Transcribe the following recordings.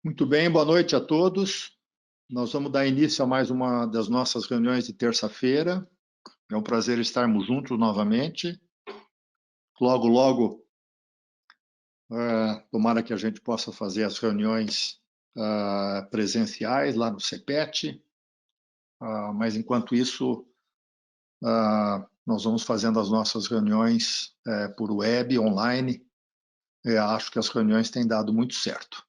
Muito bem, boa noite a todos. Nós vamos dar início a mais uma das nossas reuniões de terça-feira. É um prazer estarmos juntos novamente. Logo, logo, tomara que a gente possa fazer as reuniões presenciais lá no CEPET. Mas, enquanto isso, nós vamos fazendo as nossas reuniões por web, online. Acho que as reuniões têm dado muito certo.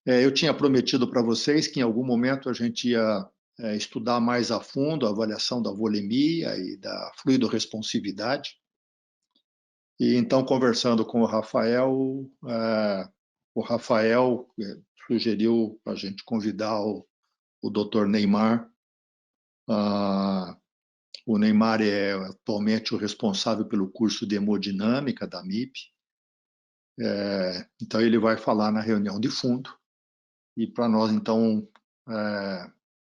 Eu tinha prometido para vocês que em algum momento a gente ia estudar mais a fundo a avaliação da volemia e da fluido-responsividade. E então, conversando com o Rafael sugeriu a gente convidar o Dr. Neymar. O Neymar é atualmente o responsável pelo curso de hemodinâmica da MIP. Então, ele vai falar na reunião de fundo. E para nós, então,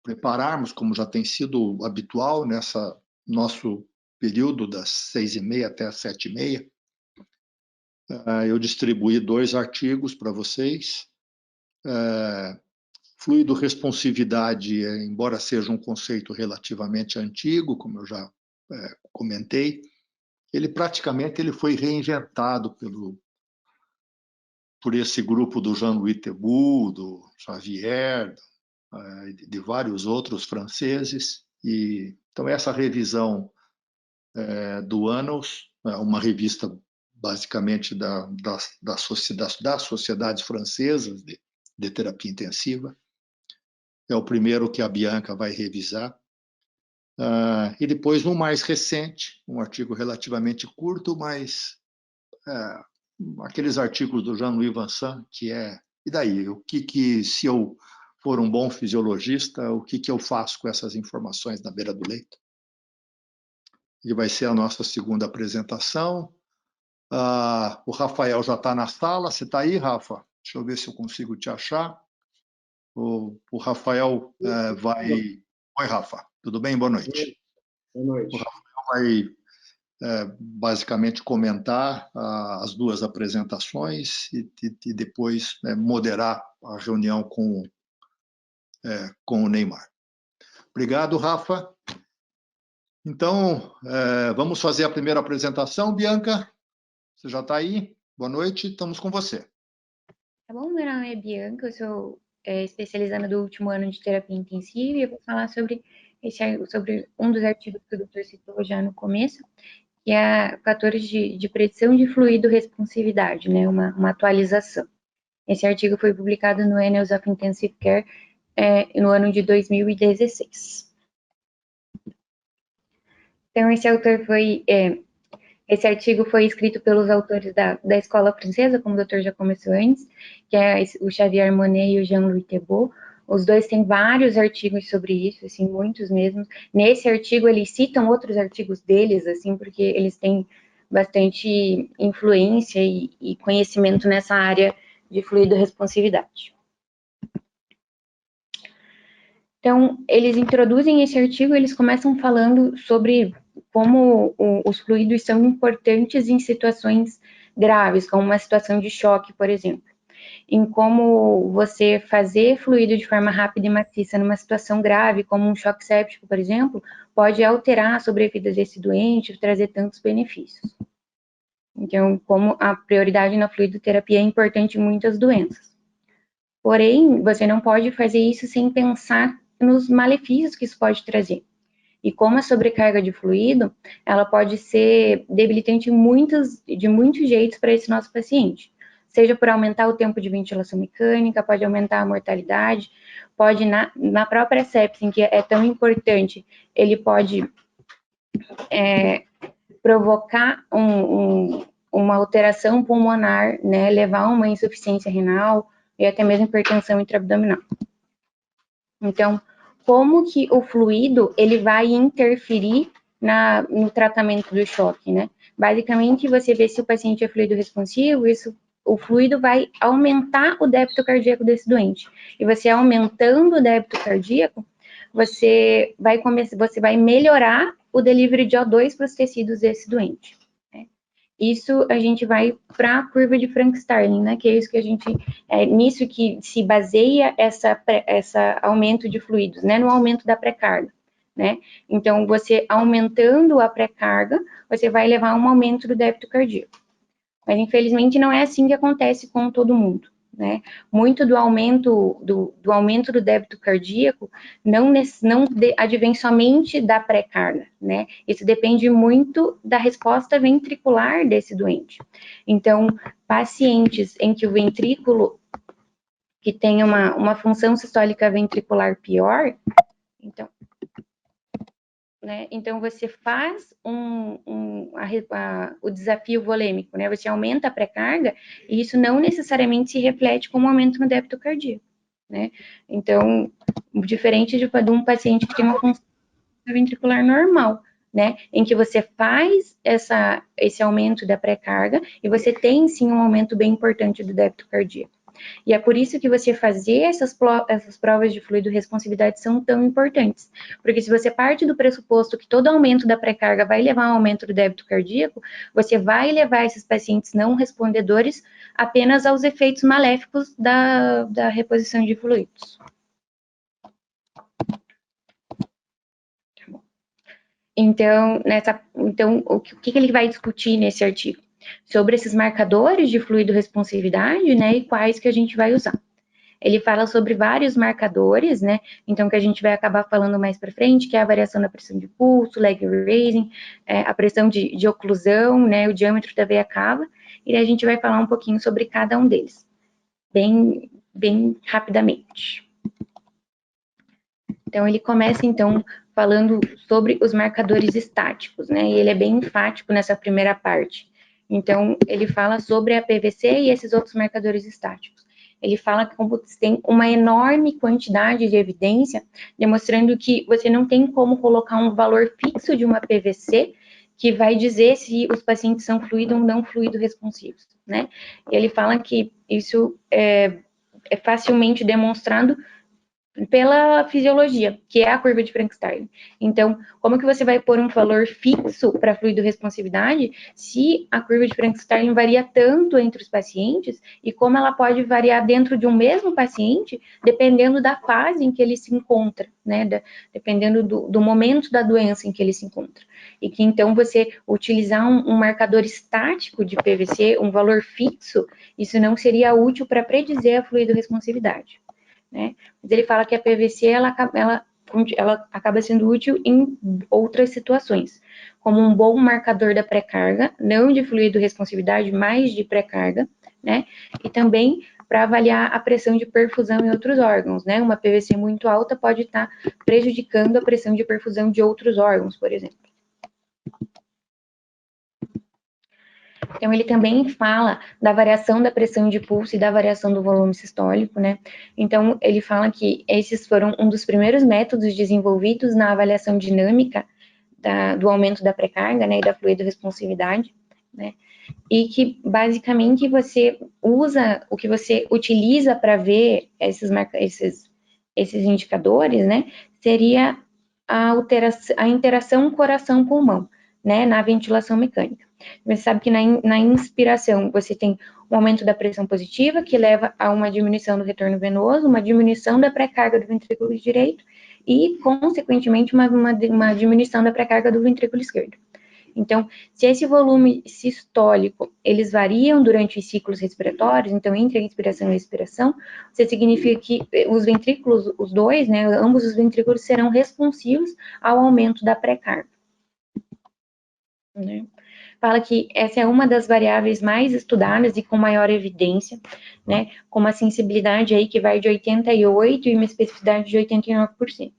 prepararmos, como já tem sido habitual nessa nosso período das 6h30 até as 7h30, eu distribuí 2 artigos para vocês. Fluido-responsividade, embora seja um conceito relativamente antigo, como eu já comentei, ele praticamente foi reinventado por esse grupo do Jean-Louis Thibault, do Xavier, de vários outros franceses. Então, essa revisão do Annals, uma revista basicamente das sociedades francesas de terapia intensiva, é o primeiro que a Bianca vai revisar. E depois, um mais recente, um artigo relativamente curto, mas aqueles artigos do Jean-Louis Vincent, que e daí? Se eu for um bom fisiologista, o que eu faço com essas informações na beira do leito? E vai ser a nossa segunda apresentação. O Rafael já está na sala. Você está aí, Rafa? Deixa eu ver se eu consigo te achar. O Rafael vai... Oi, Rafa. Tudo bem? Boa noite. Boa noite. O Rafael vai basicamente comentar as 2 apresentações e depois moderar a reunião com o Neymar. Obrigado, Rafa. Então, vamos fazer a primeira apresentação. Bianca, você já está aí? Boa noite, estamos com você. Tá bom, meu nome é Bianca, eu sou especializanda do último ano de terapia intensiva e eu vou falar sobre um dos artigos que o doutor citou já no começo, que é fatores de predição de fluido-responsividade, né, uma atualização. Esse artigo foi publicado no Annals of Intensive Care no ano de 2016. Então, esse artigo foi escrito pelos autores da escola francesa, como o doutor já começou antes, que é o Xavier Monnet e o Jean-Louis Thibault. Os dois têm vários artigos sobre isso, assim, muitos mesmos. Nesse artigo, eles citam outros artigos deles, assim, porque eles têm bastante influência e conhecimento nessa área de fluido-responsividade. Então, eles introduzem esse artigo, eles começam falando sobre como os fluidos são importantes em situações graves, como uma situação de choque, por exemplo. Em como você fazer fluido de forma rápida e maciça numa situação grave, como um choque séptico, por exemplo, pode alterar a sobrevida desse doente e trazer tantos benefícios. Então, como a prioridade na fluidoterapia é importante em muitas doenças. Porém, você não pode fazer isso sem pensar nos malefícios que isso pode trazer. E como a sobrecarga de fluido, ela pode ser debilitante de muitos jeitos para esse nosso paciente. Seja por aumentar o tempo de ventilação mecânica, pode aumentar a mortalidade, pode, na própria sepse, em que é tão importante, ele pode provocar uma alteração pulmonar, né, levar a uma insuficiência renal e até mesmo hipertensão intraabdominal. Então, como que o fluido, ele vai interferir no tratamento do choque, né? Basicamente, você vê se o paciente é fluido responsivo, o fluido vai aumentar o débito cardíaco desse doente. E você aumentando o débito cardíaco, você vai melhorar o delivery de O2 para os tecidos desse doente, né? isso a gente vai para a curva de Frank-Starling, né? Que é isso que a gente, nisso que se baseia essa aumento de fluidos, né? No aumento da pré-carga, né? Então, você aumentando a pré-carga, você vai levar a um aumento do débito cardíaco. Mas, infelizmente, não é assim que acontece com todo mundo, né? Muito do aumento do débito cardíaco não advém somente da pré-carga, né? Isso depende muito da resposta ventricular desse doente. Então, pacientes em que o ventrículo que tem uma função sistólica ventricular pior, então você faz o desafio volêmico, né? Você aumenta a pré-carga e isso não necessariamente se reflete como aumento no débito cardíaco, né? Então, diferente de um paciente que tem uma função ventricular normal, né? Em que você faz esse aumento da pré-carga e você tem sim um aumento bem importante do débito cardíaco. E é por isso que você fazer essas provas de fluido responsividade são tão importantes. Porque se você parte do pressuposto que todo aumento da pré-carga vai levar a um aumento do débito cardíaco, você vai levar esses pacientes não respondedores apenas aos efeitos maléficos da reposição de fluidos. Então, o que ele vai discutir nesse artigo? Sobre esses marcadores de fluido responsividade, né, e quais que a gente vai usar. Ele fala sobre vários marcadores, né, então que a gente vai acabar falando mais para frente, que é a variação da pressão de pulso, leg raising, a pressão de oclusão, né, o diâmetro da veia cava, e a gente vai falar um pouquinho sobre cada um deles, bem rapidamente. Então, ele começa, então, falando sobre os marcadores estáticos, né, e ele é bem enfático nessa primeira parte. Então, ele fala sobre a PVC e esses outros marcadores estáticos. Ele fala que tem uma enorme quantidade de evidência demonstrando que você não tem como colocar um valor fixo de uma PVC que vai dizer se os pacientes são fluido ou não fluido responsivos, né? E ele fala que isso é facilmente demonstrado pela fisiologia, que é a curva de Frank-Starling. Então, como que você vai pôr um valor fixo para fluido responsividade se a curva de Frank-Starling varia tanto entre os pacientes e como ela pode variar dentro de um mesmo paciente, dependendo da fase em que ele se encontra, né? Dependendo do momento da doença em que ele se encontra. E que então você utilizar um marcador estático de PVC, um valor fixo, isso não seria útil para predizer a fluido responsividade. Né? Mas ele fala que a PVC ela acaba sendo útil em outras situações, como um bom marcador da pré-carga, não de fluido responsividade, mas de pré-carga, né? E também para avaliar a pressão de perfusão em outros órgãos, né? Uma PVC muito alta pode estar prejudicando a pressão de perfusão de outros órgãos, por exemplo. Então, ele também fala da variação da pressão de pulso e da variação do volume sistólico, né? Então, ele fala que esses foram um dos primeiros métodos desenvolvidos na avaliação dinâmica do aumento da pré-carga, né, e da fluido-responsividade, né? E que, basicamente, o que você utiliza para ver esses indicadores, né, seria a interação coração-pulmão, né, na ventilação mecânica. Você sabe que na inspiração você tem um aumento da pressão positiva, que leva a uma diminuição do retorno venoso, uma diminuição da pré-carga do ventrículo direito e, consequentemente, uma diminuição da pré-carga do ventrículo esquerdo. Então, se esse volume sistólico, eles variam durante os ciclos respiratórios, então, entre a inspiração e a expiração, isso significa que os ventrículos, os dois, né, ambos os ventrículos serão responsivos ao aumento da pré-carga. Né? Fala que essa é uma das variáveis mais estudadas e com maior evidência, né, com uma sensibilidade aí que vai de 88% e uma especificidade de 89%.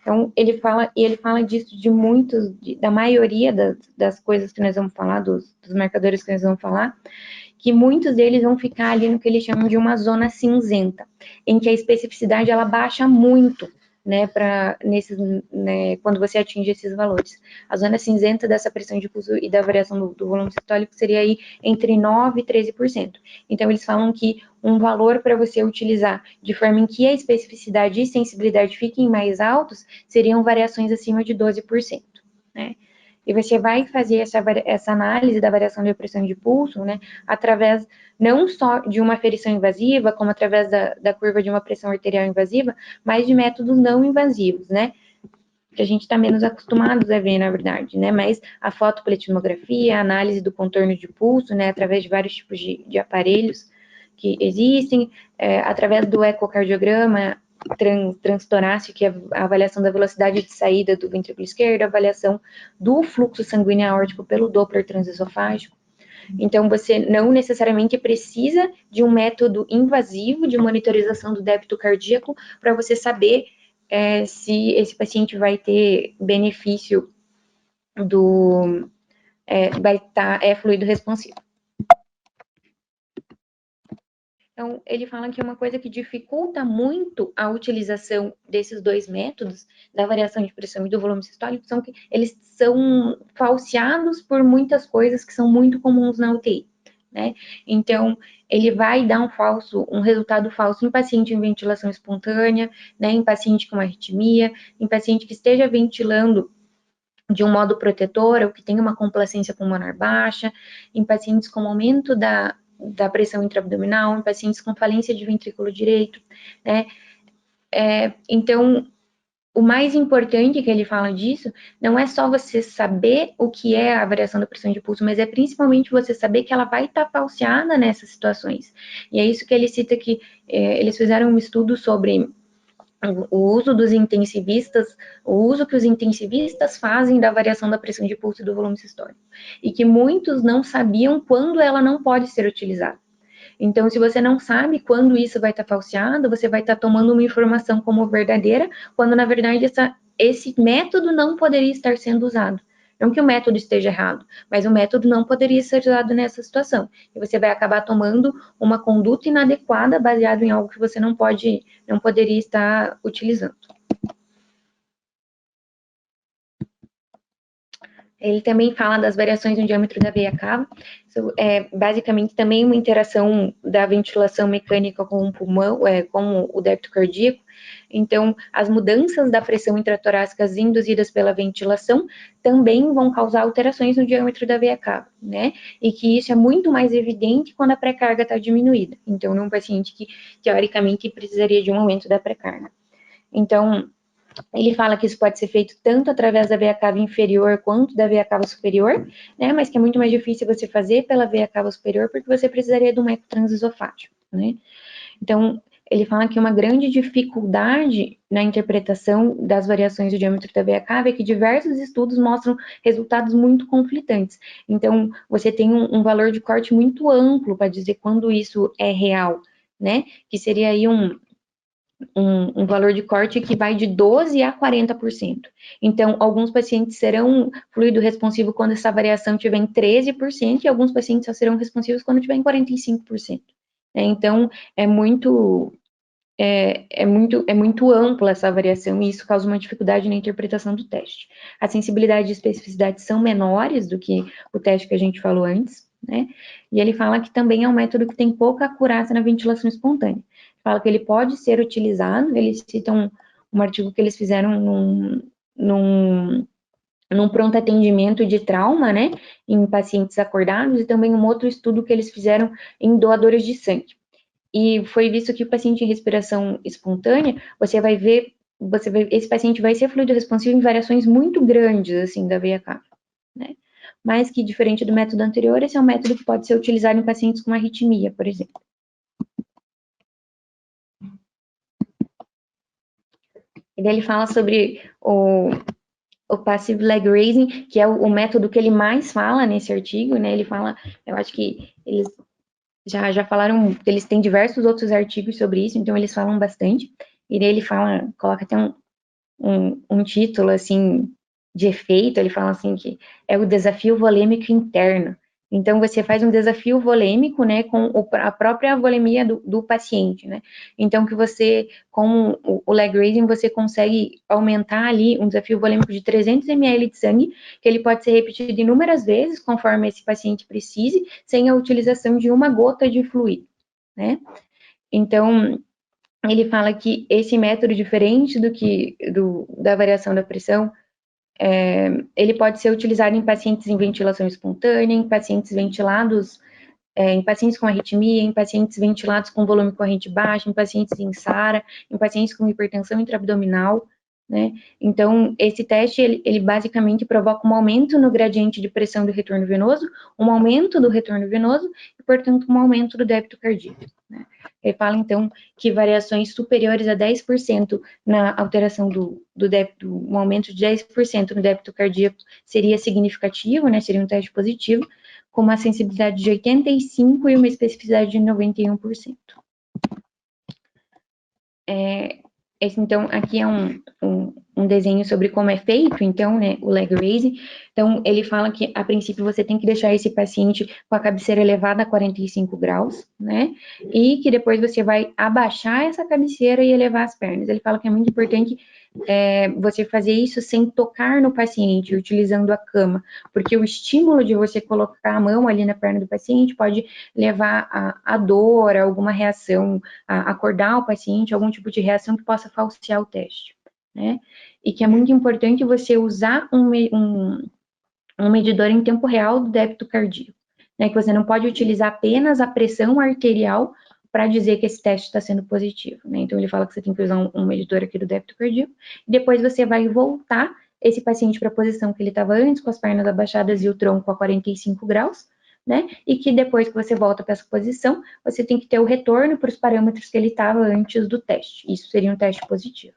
Então, ele fala disso da maioria das coisas que nós vamos falar, dos marcadores que nós vamos falar, que muitos deles vão ficar ali no que eles chamam de uma zona cinzenta, em que a especificidade ela baixa muito, né, quando você atinge esses valores. A zona cinzenta dessa pressão de pulso e da variação do volume sistólico seria aí entre 9% e 13%. Então, eles falam que um valor para você utilizar de forma em que a especificidade e sensibilidade fiquem mais altos seriam variações acima de 12%, né? e você vai fazer essa análise da variação de pressão de pulso, né, através não só de uma aferição invasiva, como através da curva de uma pressão arterial invasiva, mas de métodos não invasivos, né, que a gente está menos acostumados a ver, na verdade, né, mas a fotopletismografia, a análise do contorno de pulso, né, através de vários tipos de aparelhos que existem, através do ecocardiograma transtorácico, que é a avaliação da velocidade de saída do ventrículo esquerdo, a avaliação do fluxo sanguíneo aórtico pelo Doppler transesofágico. Então, você não necessariamente precisa de um método invasivo de monitorização do débito cardíaco para você saber se esse paciente vai ter benefício vai estar fluido responsivo. Então, ele fala que uma coisa que dificulta muito a utilização desses dois métodos, da variação de pressão e do volume sistólico, são que eles são falseados por muitas coisas que são muito comuns na UTI, né? Então, ele vai dar um resultado falso em paciente em ventilação espontânea, né, em paciente com arritmia, em paciente que esteja ventilando de um modo protetor ou que tenha uma complacência pulmonar baixa, em pacientes com aumento da pressão intraabdominal, em pacientes com falência de ventrículo direito, né? Então, o mais importante que ele fala disso não é só você saber o que é a variação da pressão de pulso, mas é principalmente você saber que ela vai estar falseada nessas situações. E é isso que ele cita que eles fizeram um estudo sobre o uso dos intensivistas, o uso que os intensivistas fazem da variação da pressão de pulso e do volume sistólico, e que muitos não sabiam quando ela não pode ser utilizada. Então, se você não sabe quando isso vai estar falseado, você vai estar tomando uma informação como verdadeira, quando na verdade esse método não poderia estar sendo usado. Não que o método esteja errado, mas o método não poderia ser usado nessa situação. E você vai acabar tomando uma conduta inadequada baseado em algo que você não poderia estar utilizando. Ele também fala das variações no diâmetro da veia cava. Isso é basicamente também uma interação da ventilação mecânica com o pulmão, com o débito cardíaco. Então, as mudanças da pressão intratorácica induzidas pela ventilação também vão causar alterações no diâmetro da veia cava, né? E que isso é muito mais evidente quando a pré-carga está diminuída. Então, num paciente que, teoricamente, precisaria de um aumento da pré-carga. Então, ele fala que isso pode ser feito tanto através da veia cava inferior quanto da veia cava superior, né? Mas que é muito mais difícil você fazer pela veia cava superior porque você precisaria de um eco transesofágico, né? Então, ele fala que uma grande dificuldade na interpretação das variações do diâmetro da veia cava é que diversos estudos mostram resultados muito conflitantes. Então, você tem um valor de corte muito amplo para dizer quando isso é real, né? Que seria aí um valor de corte que vai de 12% a 40%. Então, alguns pacientes serão fluido responsivo quando essa variação estiver em 13%, e alguns pacientes só serão responsivos quando estiver em 45%. Então, é muito ampla essa variação e isso causa uma dificuldade na interpretação do teste. A sensibilidade e especificidade são menores do que o teste que a gente falou antes, né? E ele fala que também é um método que tem pouca acurácia na ventilação espontânea. Fala que ele pode ser utilizado, eles citam um artigo que eles fizeram num pronto atendimento de trauma, né, em pacientes acordados, e também um outro estudo que eles fizeram em doadores de sangue. E foi visto que o paciente em respiração espontânea, esse paciente vai ser fluido responsivo em variações muito grandes, assim, da veia cava, né? Mas que, diferente do método anterior, esse é um método que pode ser utilizado em pacientes com arritmia, por exemplo. E daí ele fala sobre o passive leg raising, que é o método que ele mais fala nesse artigo, né? Ele fala, eu acho que eles já falaram, eles têm diversos outros artigos sobre isso, então eles falam bastante. E daí ele fala, coloca até um título, assim, de efeito, ele fala assim que é o desafio volêmico interno. Então, você faz um desafio volêmico, né, com a própria volemia do paciente, né? Então, que você, com o leg raising, você consegue aumentar ali um desafio volêmico de 300 ml de sangue, que ele pode ser repetido inúmeras vezes, conforme esse paciente precise, sem a utilização de uma gota de fluido, né? Então, ele fala que esse método, diferente da variação da pressão, ele pode ser utilizado em pacientes em ventilação espontânea, em pacientes ventilados, em pacientes com arritmia, em pacientes ventilados com volume corrente baixo, em pacientes em SARA, em pacientes com hipertensão intraabdominal, né? Então, esse teste, ele basicamente provoca um aumento no gradiente de pressão do retorno venoso, um aumento do retorno venoso e, portanto, um aumento do débito cardíaco, né? Ele fala, então, que variações superiores a 10% na alteração do débito, um aumento de 10% no débito cardíaco seria significativo, né? Seria um teste positivo, com uma sensibilidade de 85% e uma especificidade de 91%. Então, aqui é um desenho sobre como é feito, então, né, o leg raising. Então, ele fala que, a princípio, você tem que deixar esse paciente com a cabeceira elevada a 45 graus, né, e que depois você vai abaixar essa cabeceira e elevar as pernas. Ele fala que é muito importante você fazer isso sem tocar no paciente, utilizando a cama, porque o estímulo de você colocar a mão ali na perna do paciente pode levar a dor, a alguma reação, a acordar o paciente, algum tipo de reação que possa falsear o teste, né? E que é muito importante você usar um medidor em tempo real do débito cardíaco, né? Que você não pode utilizar apenas a pressão arterial para dizer que esse teste está sendo positivo, né? Então, ele fala que você tem que usar um medidor aqui do débito cardíaco, e depois você vai voltar esse paciente para a posição que ele estava antes, com as pernas abaixadas e o tronco a 45 graus, né? E que depois que você volta para essa posição, você tem que ter o retorno para os parâmetros que ele estava antes do teste. Isso seria um teste positivo.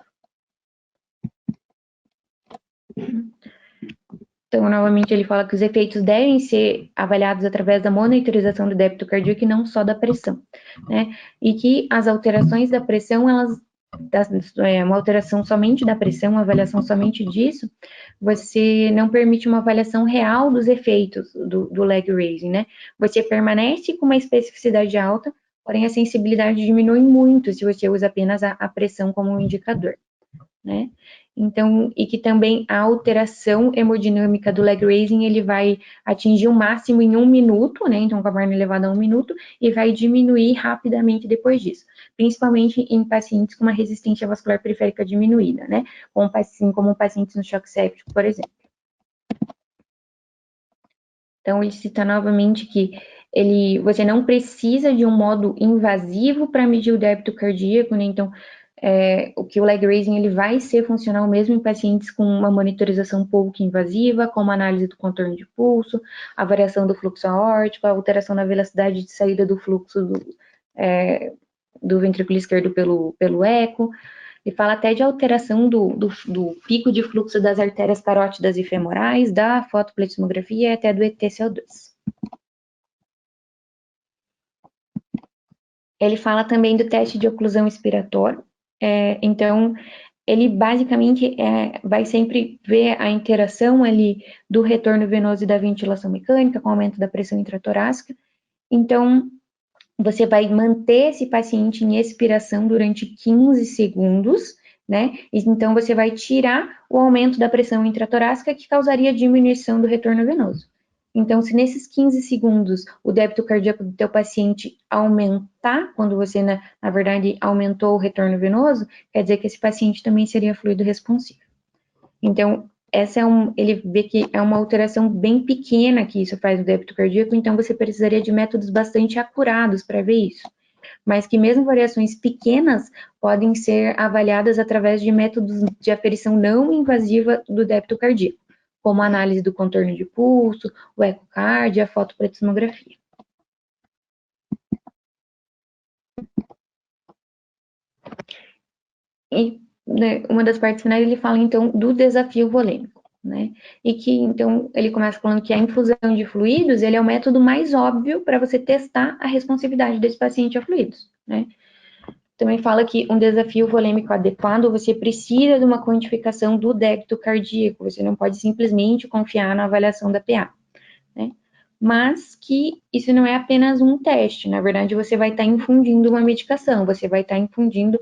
Então, novamente, ele fala que os efeitos devem ser avaliados através da monitorização do débito cardíaco e não só da pressão, né? E que as alterações da pressão, uma alteração somente da pressão, uma avaliação somente disso, você não permite uma avaliação real dos efeitos do leg raising, né? Você permanece com uma especificidade alta, porém a sensibilidade diminui muito se você usa apenas a pressão como um indicador, né? Então, e que também a alteração hemodinâmica do leg raising, ele vai atingir o máximo em 1 minuto, né? Então, com a perna elevada a 1 minuto, e vai diminuir rapidamente depois disso, principalmente em pacientes com uma resistência vascular periférica diminuída, né? Como pacientes no choque séptico, por exemplo. Então, ele cita novamente que você não precisa de um modo invasivo para medir o débito cardíaco, né? Então, o que o leg raising ele vai ser funcional mesmo em pacientes com uma monitorização pouco invasiva, como a análise do contorno de pulso, a variação do fluxo aórtico, a alteração na velocidade de saída do fluxo do ventrículo esquerdo pelo eco, e fala até de alteração do pico de fluxo das artérias carótidas e femorais, da fotoplethysmografia e até do ETCO2. Ele fala também do teste de oclusão expiratória. Então, ele basicamente vai sempre ver a interação ali do retorno venoso e da ventilação mecânica com o aumento da pressão intratorácica. Então, você vai manter esse paciente em expiração durante 15 segundos, né? Então, você vai tirar o aumento da pressão intratorácica que causaria diminuição do retorno venoso. Então, se nesses 15 segundos o débito cardíaco do teu paciente aumentar, quando você, na verdade, aumentou o retorno venoso, quer dizer que esse paciente também seria fluido responsivo. Então, ele vê que é uma alteração bem pequena que isso faz no débito cardíaco, então você precisaria de métodos bastante acurados para ver isso. Mas que mesmo variações pequenas podem ser avaliadas através de métodos de aferição não invasiva do débito cardíaco, como a análise do contorno de pulso, o ecocardio, a fotoplethysmografia. E uma das partes finais ele fala então do desafio volêmico, né? E que então ele começa falando que a infusão de fluidos ele é o método mais óbvio para você testar a responsividade desse paciente a fluidos, né? Também fala que um desafio volêmico adequado, você precisa de uma quantificação do débito cardíaco, você não pode simplesmente confiar na avaliação da PA, né? Mas que isso não é apenas um teste, na verdade você vai estar infundindo uma medicação, você vai estar infundindo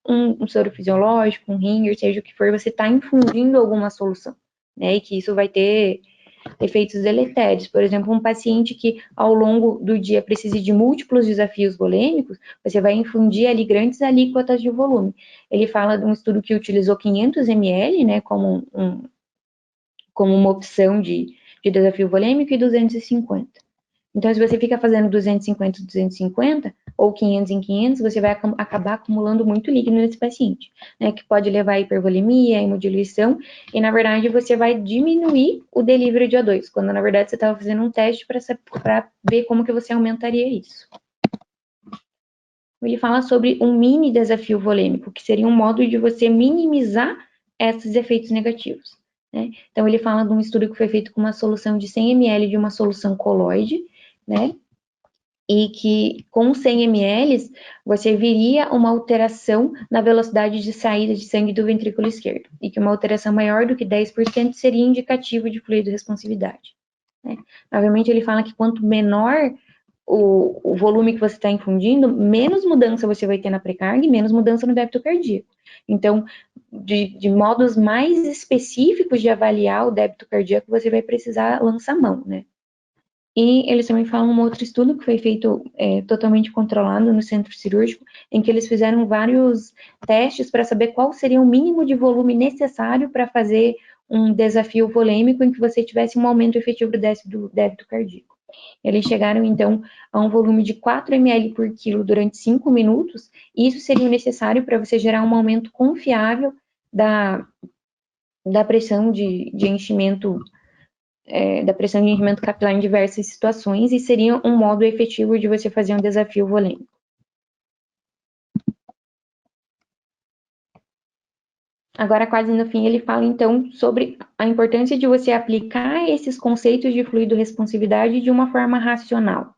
um soro fisiológico, um ringer, seja o que for, você está infundindo alguma solução, né? E que isso vai ter efeitos deletérios. Por exemplo, um paciente que ao longo do dia precise de múltiplos desafios volêmicos, você vai infundir ali grandes alíquotas de volume. Ele fala de um estudo que utilizou 500 ml, né, como como uma opção de desafio volêmico e 250. Então, se você fica fazendo 250 em 250, ou 500 em 500, você vai acabar acumulando muito líquido nesse paciente, né, que pode levar a hipervolemia, a hemodiluição, e na verdade você vai diminuir o delivery de O2, quando na verdade você estava fazendo um teste para ver como que você aumentaria isso. Ele fala sobre um mini desafio volêmico, que seria um modo de você minimizar esses efeitos negativos, né? Então, ele fala de um estudo que foi feito com uma solução de 100 ml de uma solução coloide, né? E que com 100 ml você viria uma alteração na velocidade de saída de sangue do ventrículo esquerdo, e que uma alteração maior do que 10% seria indicativo de fluido responsividade, né? Obviamente, ele fala que quanto menor o volume que você está infundindo, menos mudança você vai ter na pré-carga e menos mudança no débito cardíaco. Então, de modos mais específicos de avaliar o débito cardíaco, você vai precisar lançar mão, né? E eles também falam um outro estudo que foi feito totalmente controlado no centro cirúrgico, em que eles fizeram vários testes para saber qual seria o mínimo de volume necessário para fazer um desafio volêmico em que você tivesse um aumento efetivo do débito cardíaco. Eles chegaram, então, a um volume de 4 ml por quilo durante 5 minutos, e isso seria necessário para você gerar um aumento confiável da pressão de enchimento da pressão de enchimento capilar em diversas situações, e seria um modo efetivo de você fazer um desafio volêmico. Agora, quase no fim, ele fala, então, sobre a importância de você aplicar esses conceitos de fluido-responsividade de uma forma racional,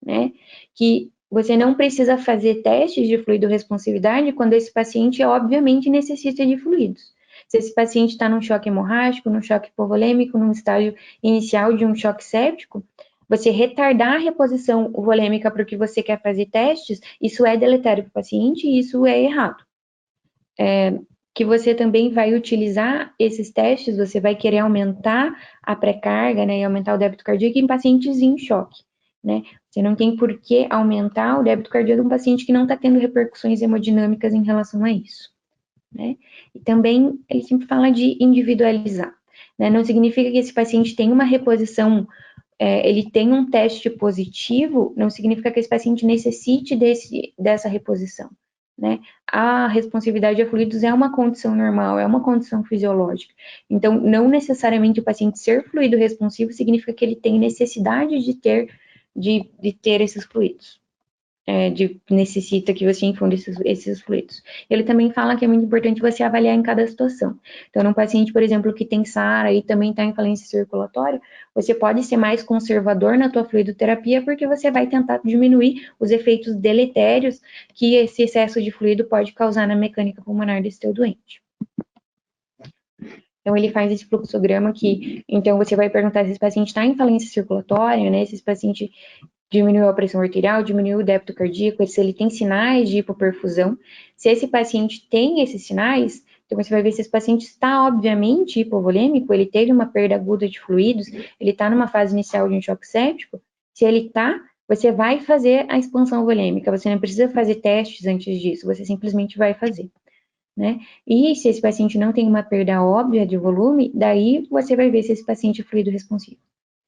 né? Que você não precisa fazer testes de fluido-responsividade quando esse paciente, obviamente, necessita de fluidos. Se esse paciente está num choque hemorrágico, num choque hipovolêmico, num estágio inicial de um choque séptico, você retardar a reposição volêmica para o que você quer fazer testes, isso é deletério para o paciente e isso é errado. Que você também vai utilizar esses testes, você vai querer aumentar a pré-carga, né, e aumentar o débito cardíaco em pacientes em choque, né? Você não tem por que aumentar o débito cardíaco de um paciente que não está tendo repercussões hemodinâmicas em relação a isso, né? E também ele sempre fala de individualizar, né? Não significa que esse paciente tem uma reposição, ele tem um teste positivo, não significa que esse paciente necessite dessa reposição, né? A responsividade a fluidos é uma condição normal, é uma condição fisiológica. Então, não necessariamente o paciente ser fluido responsivo significa que ele tem necessidade de ter esses fluidos. Necessita que você infunda esses fluidos. Ele também fala que é muito importante você avaliar em cada situação. Então, num paciente, por exemplo, que tem SARA e também está em falência circulatória, você pode ser mais conservador na tua fluidoterapia, porque você vai tentar diminuir os efeitos deletérios que esse excesso de fluido pode causar na mecânica pulmonar desse teu doente. Então, ele faz esse fluxograma que, então, você vai perguntar se esse paciente está em falência circulatória, né, se esse paciente diminuiu a pressão arterial, diminuiu o débito cardíaco, se ele tem sinais de hipoperfusão. Se esse paciente tem esses sinais, então você vai ver se esse paciente está, obviamente, hipovolêmico, ele teve uma perda aguda de fluidos, ele está numa fase inicial de um choque séptico. Se ele está, você vai fazer a expansão volêmica, você não precisa fazer testes antes disso, você simplesmente vai fazer, né? E se esse paciente não tem uma perda óbvia de volume, daí você vai ver se esse paciente é fluido responsivo.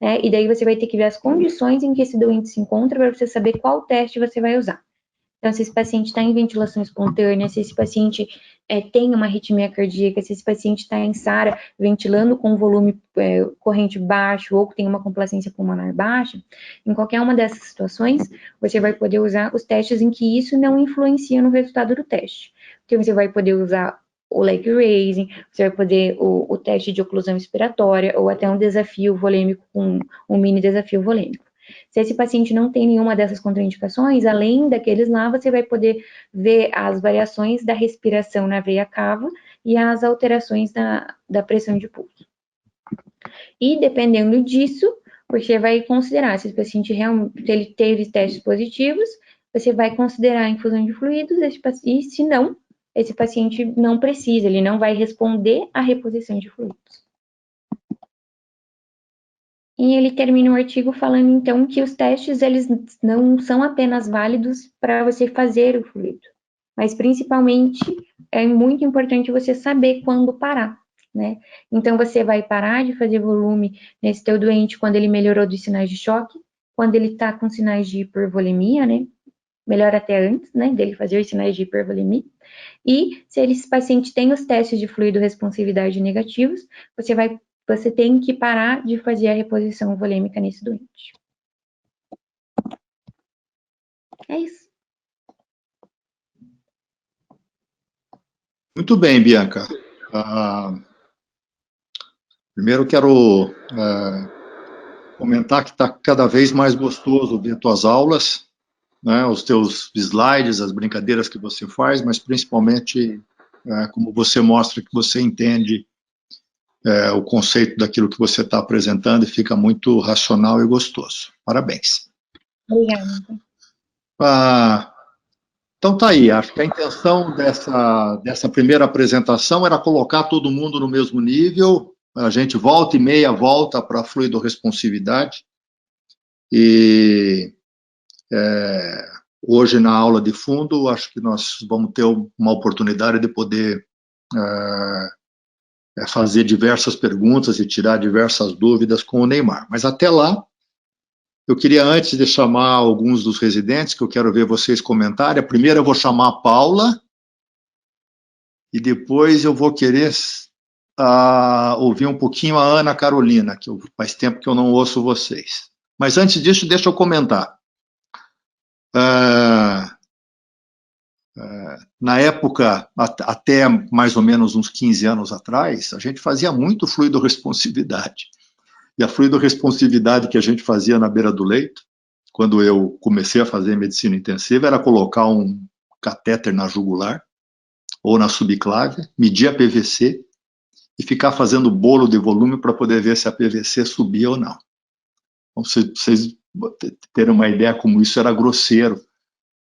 E daí você vai ter que ver as condições em que esse doente se encontra para você saber qual teste você vai usar. Então, se esse paciente está em ventilação espontânea, se esse paciente tem uma arritmia cardíaca, se esse paciente está em SARA, ventilando com volume corrente baixo ou tem uma complacência pulmonar baixa, em qualquer uma dessas situações, você vai poder usar os testes em que isso não influencia no resultado do teste. Então, você vai poder usar o leg raising, você vai poder o teste de oclusão expiratória ou até um desafio volêmico, um mini desafio volêmico. Se esse paciente não tem nenhuma dessas contraindicações, além daqueles lá, você vai poder ver as variações da respiração na veia cava e as alterações da pressão de pulso. E dependendo disso, você vai considerar se esse paciente realmente ele teve testes positivos, você vai considerar a infusão de fluidos, e se não, esse paciente não precisa, ele não vai responder à reposição de fluidos. E ele termina o artigo falando, então, que os testes, eles não são apenas válidos para você fazer o fluido, mas principalmente é muito importante você saber quando parar. né? Então, você vai parar de fazer volume nesse teu doente quando ele melhorou dos sinais de choque, quando ele está com sinais de hipervolemia, né? Melhor até antes, né, dele fazer os sinais de hipervolemia. E se esse paciente tem os testes de fluido responsividade negativos, você tem que parar de fazer a reposição volêmica nesse doente. É isso. Muito bem, Bianca. Primeiro quero comentar que está cada vez mais gostoso ver tuas aulas, né, os teus slides, as brincadeiras que você faz, mas principalmente como você mostra que você entende o conceito daquilo que você está apresentando e fica muito racional e gostoso. Parabéns. Obrigada. Então tá aí, acho que a intenção dessa primeira apresentação era colocar todo mundo no mesmo nível, a gente volta e meia volta para a fluidorresponsividade, e hoje na aula de fundo, acho que nós vamos ter uma oportunidade de poder fazer diversas perguntas e tirar diversas dúvidas com o Neymar. Mas até lá, eu queria, antes de chamar alguns dos residentes, que eu quero ver vocês comentarem, primeiro eu vou chamar a Paula, e depois eu vou querer ouvir um pouquinho a Ana Carolina, que faz tempo que eu não ouço vocês. Mas antes disso, deixa eu comentar. Na época, até mais ou menos uns 15 anos atrás, a gente fazia muito fluidorresponsividade. E a fluidorresponsividade que a gente fazia na beira do leito, quando eu comecei a fazer medicina intensiva, era colocar um catéter na jugular ou na subclávia, medir a PVC e ficar fazendo bolo de volume para poder ver se a PVC subia ou não. Então, vocês terem uma ideia como isso era grosseiro,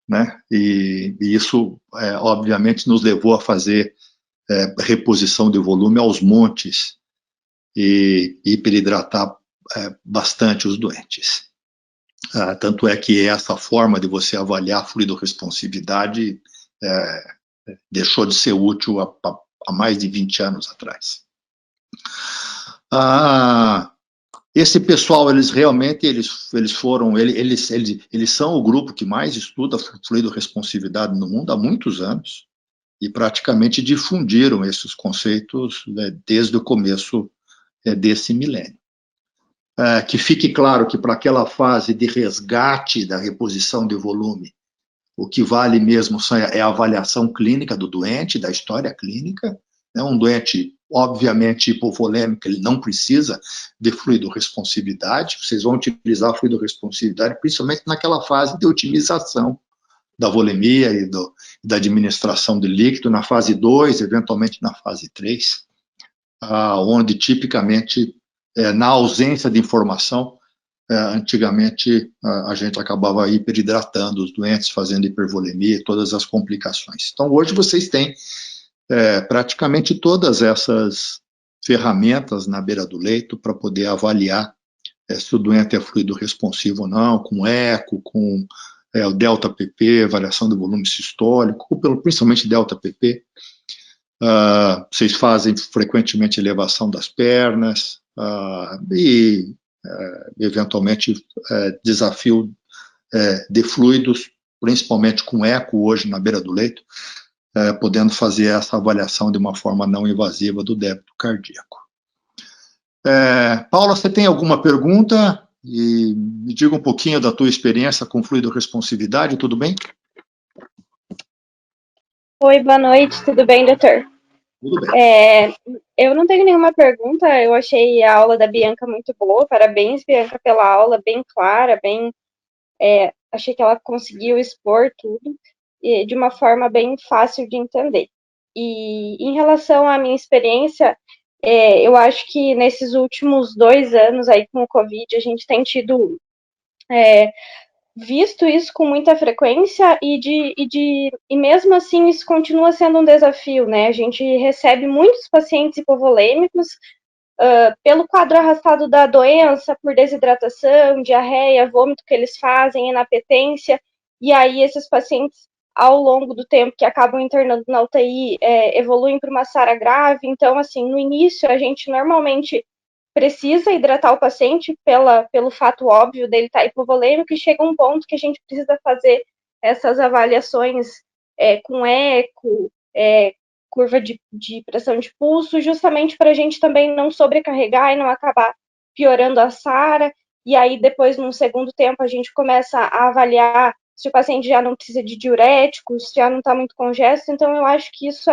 né? E isso, obviamente, nos levou a fazer reposição de volume aos montes e hiperidratar bastante os doentes. Tanto é que essa forma de você avaliar a fluidorresponsividade deixou de ser útil há mais de 20 anos atrás. Esse pessoal, eles realmente, eles são o grupo que mais estuda fluidorresponsividade no mundo há muitos anos e praticamente difundiram esses conceitos desde o começo desse milênio. Que fique claro que para aquela fase de resgate da reposição de volume, o que vale mesmo é a avaliação clínica do doente, da história clínica. Um doente, obviamente, hipovolêmico, ele não precisa de fluidorresponsividade. Vocês vão utilizar a fluidorresponsividade principalmente naquela fase de otimização da volemia e da administração de líquido, na fase 2, eventualmente na fase 3, onde tipicamente, na ausência de informação, antigamente a gente acabava hiperidratando os doentes, fazendo hipervolemia e todas as complicações. Então, hoje vocês têm praticamente todas essas ferramentas na beira do leito para poder avaliar se o doente é fluido responsivo ou não, com eco, com o delta PP, variação do volume sistólico, principalmente delta PP. Vocês fazem frequentemente elevação das pernas e eventualmente desafio de fluidos, principalmente com eco hoje na beira do leito, podendo fazer essa avaliação de uma forma não invasiva do débito cardíaco. Paula, você tem alguma pergunta? E me diga um pouquinho da tua experiência com fluidorresponsividade, tudo bem? Oi, boa noite, tudo bem, doutor? Tudo bem. Eu não tenho nenhuma pergunta, eu achei a aula da Bianca muito boa, parabéns, Bianca, pela aula, bem clara, achei que ela conseguiu expor tudo de uma forma bem fácil de entender. E em relação à minha experiência, eu acho que nesses últimos 2 anos aí com o Covid, a gente tem tido visto isso com muita frequência e mesmo assim isso continua sendo um desafio, né? A gente recebe muitos pacientes hipovolêmicos pelo quadro arrastado da doença, por desidratação, diarreia, vômito que eles fazem, inapetência, e aí esses pacientes ao longo do tempo que acabam internando na UTI, evoluem para uma SARA grave. Então, assim, no início, a gente normalmente precisa hidratar o paciente pelo fato óbvio dele estar hipovolêmico, e chega um ponto que a gente precisa fazer essas avaliações com eco, curva de pressão de pulso, justamente para a gente também não sobrecarregar e não acabar piorando a SARA. E aí, depois, num segundo tempo, a gente começa a avaliar se o paciente já não precisa de diuréticos, se já não está muito congesto. Então, eu acho que isso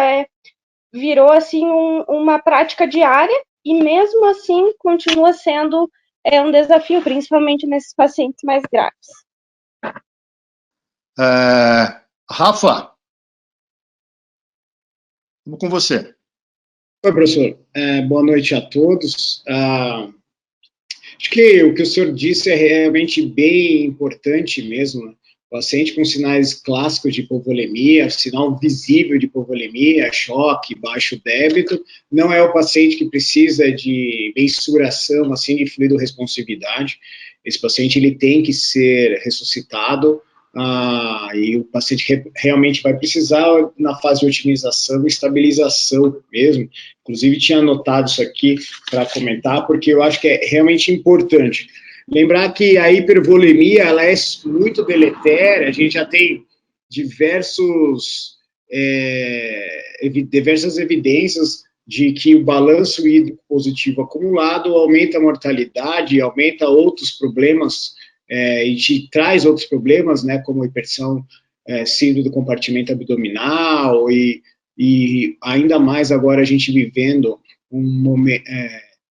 virou, assim, uma prática diária, e mesmo assim continua sendo um desafio, principalmente nesses pacientes mais graves. Rafa, vamos com você. Oi, professor. Boa noite a todos. Acho que o que o senhor disse é realmente bem importante mesmo. O paciente com sinais clássicos de hipovolemia, sinal visível de hipovolemia, choque, baixo débito, não é o paciente que precisa de mensuração assim, de fluido-responsividade. Esse paciente ele tem que ser ressuscitado, e o paciente realmente vai precisar, na fase de otimização, estabilização mesmo. Inclusive, tinha anotado isso aqui para comentar, porque eu acho que é realmente importante. Lembrar que a hipervolemia ela é muito deletéria, a gente já tem diversas evidências de que o balanço hídrico positivo acumulado aumenta a mortalidade, aumenta outros problemas, e te traz outros problemas, né, como hipertensão, síndrome do compartimento abdominal, e ainda mais agora a gente vivendo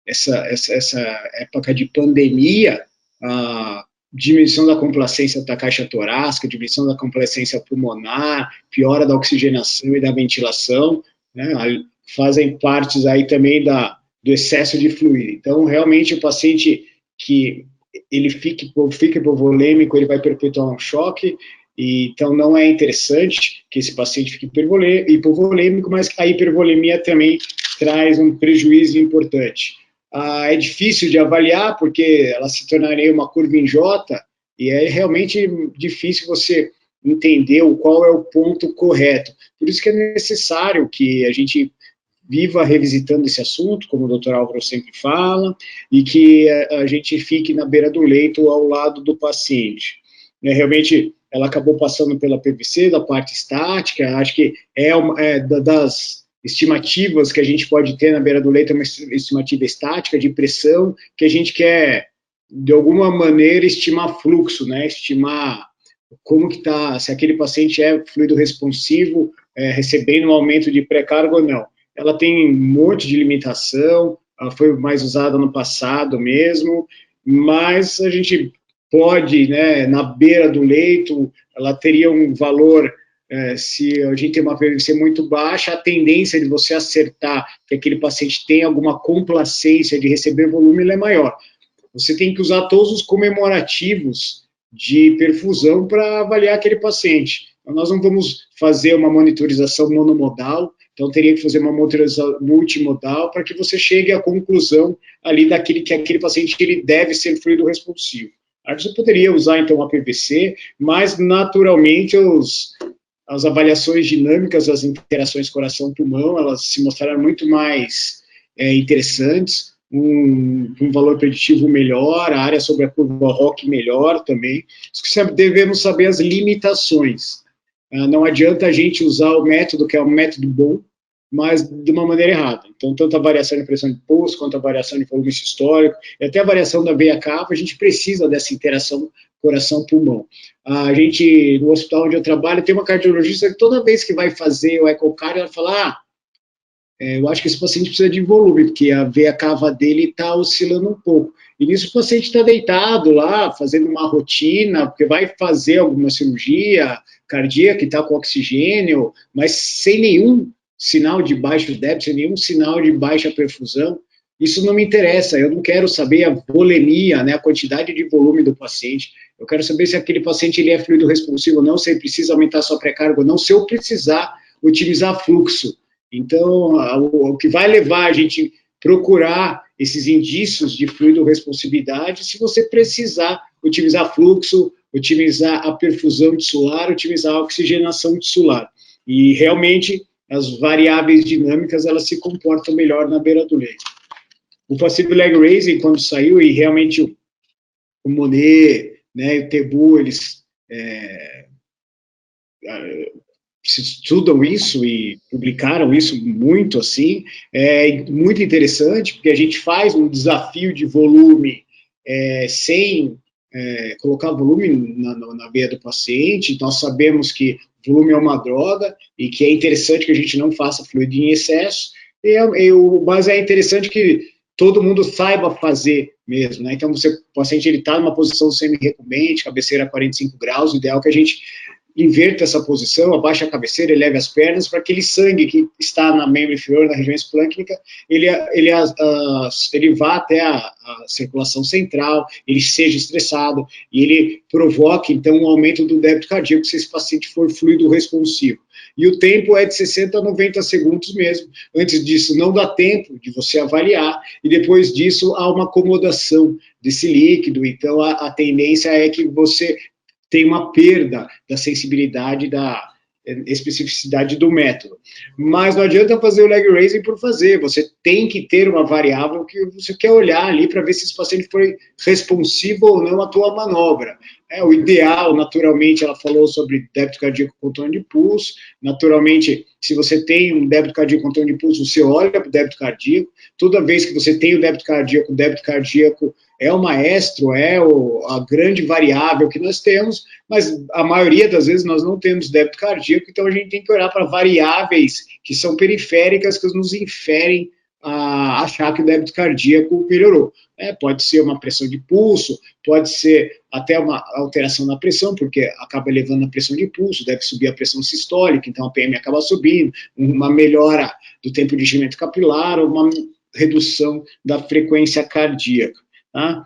essa época de pandemia, a diminuição da complacência da caixa torácica, diminuição da complacência pulmonar, piora da oxigenação e da ventilação, né, fazem partes aí também do excesso de fluido. Então, realmente, o paciente que ele fica hipovolêmico, ele vai perpetuar um choque, e então não é interessante que esse paciente fique hipovolêmico, mas a hipervolemia também traz um prejuízo importante. É difícil de avaliar, porque ela se tornaria uma curva em J, e é realmente difícil você entender qual é o ponto correto. Por isso que é necessário que a gente viva revisitando esse assunto, como o Dr. Álvaro sempre fala, e que a gente fique na beira do leito ao lado do paciente. Realmente, ela acabou passando pela PVC, da parte estática, acho que das estimativas que a gente pode ter na beira do leito, é uma estimativa estática de pressão, que a gente quer, de alguma maneira, estimar fluxo, né? Estimar como que está, se aquele paciente é fluido responsivo, recebendo um aumento de pré-carga ou não. Ela tem um monte de limitação, ela foi mais usada no passado mesmo, mas a gente pode, né, na beira do leito, ela teria um valor, se a gente tem uma PVC muito baixa, a tendência de você acertar que aquele paciente tem alguma complacência de receber volume é maior. Você tem que usar todos os comemorativos de perfusão para avaliar aquele paciente. Então, nós não vamos fazer uma monitorização monomodal, então teria que fazer uma monitorização multimodal para que você chegue à conclusão ali que aquele paciente ele deve ser fluido responsivo. Aí você poderia usar, então, a PVC, mas, naturalmente, as avaliações dinâmicas das interações coração-pulmão, elas se mostraram muito mais interessantes, um valor preditivo melhor, a área sobre a curva ROC melhor também. Devemos saber as limitações. Não adianta a gente usar o método, que é um método bom, mas de uma maneira errada. Então, tanto a variação de pressão de pulso, quanto a variação de volume sistólico, e até a variação da veia cava, a gente precisa dessa interação coração-pulmão. A gente, no hospital onde eu trabalho, tem uma cardiologista que toda vez que vai fazer o ecocardio, ela fala, eu acho que esse paciente precisa de volume, porque a veia cava dele está oscilando um pouco. E nisso o paciente está deitado lá, fazendo uma rotina, porque vai fazer alguma cirurgia cardíaca e está com oxigênio, mas sem nenhum sinal de baixo débito, sem nenhum sinal de baixa perfusão. Isso não me interessa, eu não quero saber a volemia, né, a quantidade de volume do paciente. Eu quero saber se aquele paciente ele é fluido responsivo ou não, se ele precisa aumentar sua pré-carga ou não, se eu precisar otimizar fluxo. Então, o que vai levar a gente procurar esses indícios de fluido responsividade, se você precisar otimizar fluxo otimizar a perfusão tissular, otimizar a oxigenação tissular. E realmente as variáveis dinâmicas elas se comportam melhor na beira do leito. O Passive Leg Raising, quando saiu, e realmente o Monet, né, e o Tebu, eles estudam isso e publicaram isso muito, assim, é muito interessante, porque a gente faz um desafio de volume sem colocar volume na veia do paciente. Nós sabemos que volume é uma droga e que é interessante que a gente não faça fluido em excesso, mas é interessante que todo mundo saiba fazer mesmo, né? Então, o paciente está numa posição semi-recumbente, cabeceira a 45 graus, o ideal é que a gente inverta essa posição, abaixa a cabeceira, eleve as pernas, para aquele sangue que está na membro inferior, na região esplâncnica, ele vá até a circulação central, ele seja estressado, e ele provoque, então, um aumento do débito cardíaco se esse paciente for fluido responsivo. E o tempo é de 60 a 90 segundos mesmo. Antes disso, não dá tempo de você avaliar, e depois disso, há uma acomodação desse líquido. Então, a tendência é que você tem uma perda da sensibilidade, da especificidade do método. Mas não adianta fazer o leg raising por fazer, você tem que ter uma variável que você quer olhar ali para ver se esse paciente foi responsivo ou não à tua manobra. O ideal, naturalmente, ela falou sobre débito cardíaco com tom de pulso, naturalmente, se você tem um débito cardíaco com tom de pulso, você olha para o débito cardíaco, toda vez que você tem o débito cardíaco é o maestro, a grande variável que nós temos, mas a maioria das vezes nós não temos débito cardíaco, então a gente tem que olhar para variáveis que são periféricas, que nos inferem a achar que o débito cardíaco melhorou. Pode ser uma pressão de pulso, pode ser até uma alteração na pressão, porque acaba elevando a pressão de pulso, deve subir a pressão sistólica, então a PM acaba subindo, uma melhora do tempo de enchimento capilar, ou uma redução da frequência cardíaca. Tá?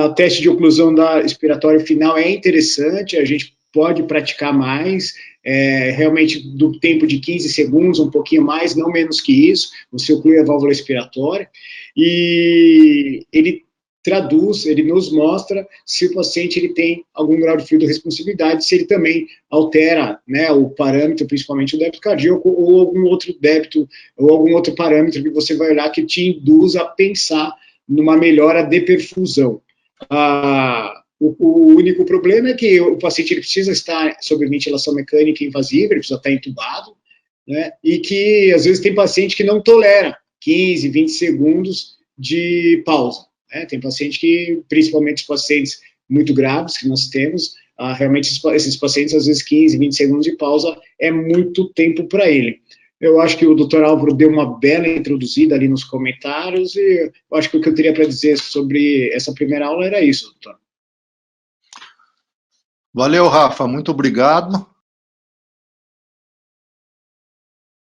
O teste de oclusão da expiratória final é interessante, a gente pode praticar mais, realmente do tempo de 15 segundos, um pouquinho mais, não menos que isso, você oclui a válvula expiratória, e ele traduz, ele nos mostra se o paciente ele tem algum grau de fluido-responsividade, se ele também altera, né, o parâmetro, principalmente o débito cardíaco, ou algum outro débito, ou algum outro parâmetro que você vai olhar que te induz a pensar numa melhora de perfusão. O único problema é que o paciente ele precisa estar sob ventilação mecânica invasiva, ele precisa estar entubado, né, e que às vezes tem paciente que não tolera 15, 20 segundos de pausa. Né? Tem paciente que, principalmente os pacientes muito graves que nós temos, realmente esses pacientes, às vezes 15, 20 segundos de pausa é muito tempo para ele. Eu acho que o Dr. Álvaro deu uma bela introduzida ali nos comentários, e eu acho que o que eu teria para dizer sobre essa primeira aula era isso, doutor. Valeu, Rafa, muito obrigado.